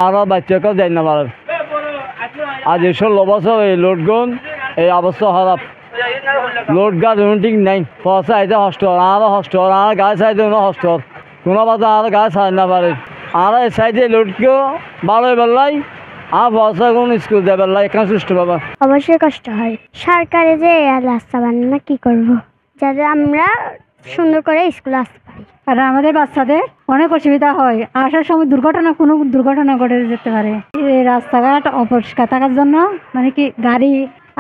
আর বাচ্চাকেও যাই না পারে আজ 16 বছর এই লোডগুন এই অবস্থা খারাপ লোড গাছ ঠিক নাই পয়সা আইতে হস্ট আর গাছ আইতে হস্ট কোনো বাজা আর গাছ আই না পারে আর এই সাইডে লোডকেও ভালো বেলাই আর পয়সা কোন স্কুল দেবে এখানে সুস্থ বাবা অবশ্যই কষ্ট হয় সরকারে যে রাস্তা বানায় না কি করব যাতে আমরা সুন্দর করে স্কুলে আসতে পারি আর আমাদের বাচ্চাদের অনেক অসুবিধা হয় আসার সময় কোনো দুর্ঘটনা ঘটে যেতে পারে এই রাস্তাঘাট অপরিষ্কার থাকার জন্য মানে কি গাড়ি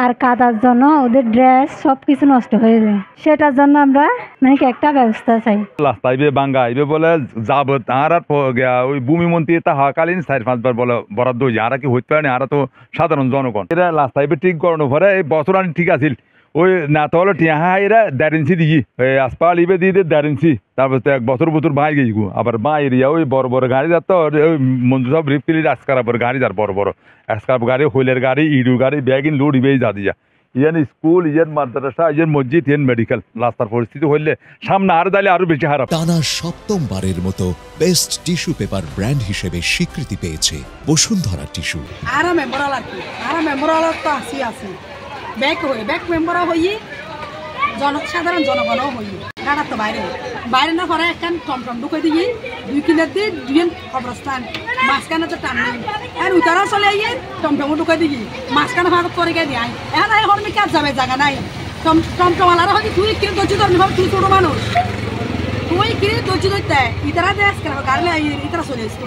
আর কাদার জন্য ওদের ড্রেস সবকিছু নষ্ট হয়ে যায় সেটার জন্য আমরা মানে কি একটা ব্যবস্থা চাই রাস্তা আইবে বাঙ্গা আইবে বলে যাব আর ওই ভূমি মন্ত্রী তাহাকালীন 4-5 বার বলে বরাদ্দ হয়েছে আর কি হইতে পারে আর তো সাধারণ জনগণ এরা রাস্তা আইবে ঠিক করানো পরে এই বছর আনি ঠিক আছিল ওই না তো হলো টিয়া এরা 1.5 ইঞ্চি দিই আসপাল ইবে দিয়ে 1.5 ইঞ্চি তারপর তো 1 বছর বাই গেছি আবার মা এরিয়া ওই বড় বড় গাড়ি যাত ওই মন্ত্রী সব রিপটিলি আজকার গাড়ি যার বড় বড় আজকার গাড়ি হইলের গাড়ি ইডুর গাড়ি ব্যাগিন লোড ইবেই যা দিয়া ইয়ান স্কুল ইয়ান মাদ্রাসা ইয়ান মসজিদ ইয়ান মেডিকেল রাস্তার পরিস্থিতি হইলে সামনে আর দালে আরো বেশি খারাপ টানা 7মবারের মতো বেস্ট টিস্যু পেপার ব্র্যান্ড হিসেবে স্বীকৃতি পেয়েছে বসুন্ধরা টিস্যু তো আসি ব্যাক মেম্বার হইয়ে সাধারণ জনগণও হইয়ে গাড়ার তো বাইরে না করে একখান টমটম ঢুকে দিয়ে 2 কিলোর দিয়ে 2 খবরস্থান মাঝখানে তো টান নেই আর উতারা চলে আইয়ে টমটমও ঢুকে দিয়ে মাঝখানে ভাগত করে গিয়ে দিয়ে এখন এই হরমি কাজ যাবে জায়গা নাই টমটমালারা হয়তো তুই কিনে ধৈর্য ধরনি ভাব তুই ছোট মানুষ তুই কিনে ধৈর্য ধরতে ইতারা দেশ কেন গাড়ি ইতারা চলে আসতো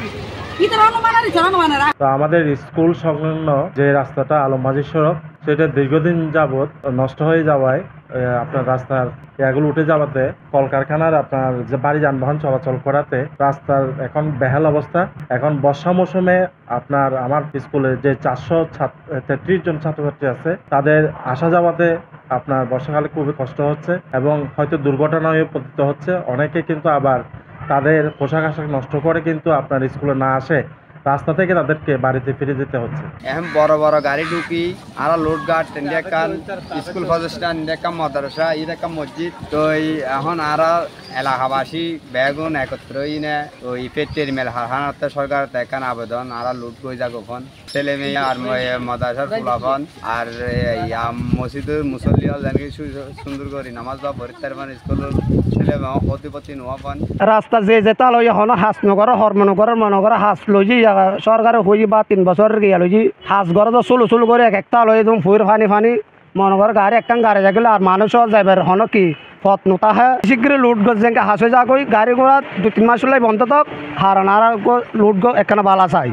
আমাদের স্কুল সংলগ্ন যে রাস্তাটা আলমবাজি সড়ক সেটা দীর্ঘদিন যাবৎ নষ্ট হয়ে যাওয়ায় আপনার রাস্তার এগুলো উঠে যাওয়াতে কলকারখানার আপনার যে বাড়ি যানবাহন চলাচল করাতে রাস্তার এখন বেহাল অবস্থা এখন বর্ষা মৌসুমে আপনার আমার স্কুলের যে 433 জন ছাত্রছাত্রী আছে তাদের আসা যাওয়াতে আপনার বর্ষাকালে খুবই কষ্ট হচ্ছে এবং হয়তো দুর্ঘটনায় পতিত হচ্ছে অনেকে কিন্তু আবার তাদের পোশাক আশাক নষ্ট করে কিন্তু আপনার স্কুলে না আসে রাস্তা থেকে তাদেরকে বাড়িতে ফিরে যেতে হচ্ছে এখন বড় বড় গাড়ি ঢুকি আর লোড গার্ড ইন্ডিয়াকান স্কুল প্রতিষ্ঠান ইন্ডিয়াকান মাদ্রাসা ইন্ডিয়াকান মসজিদ তো এখন আর এলাকাবাসী বেগুন একত্র না ওই পেটের মেল হারহানাত সরকার দেখান আবেদন আর লোড করে যা গোপন ছেলে মেয়ে আর মাদ্রাসার ফুলাফন আর মসজিদের মুসল্লি হল জানি সুন্দর করে নামাজ বা পরিত্যার মানে স্কুলের ছেলে মেয়ে প্রতিপত্তি নোয়াপান রাস্তা যে তাল এখন হাস নগর হরমনগর মনগর হাস লইজি সরকারে হই বা 3 বছর গিয়া লইজি হাস ঘর তো চুলু করে এক একটা লই একদম ফুর ফানি মনগর গাড়ি একটা গাড়ি যাগলে আর মানুষ যাইবার হন কি পথ নোতা হয় শীঘ্র লুট গছ যেন হাসে যা গাড়ি ঘোড়া 2-3 মাস হলে বন্ধ থাক হারান আর লুট গো একখানা বালা চাই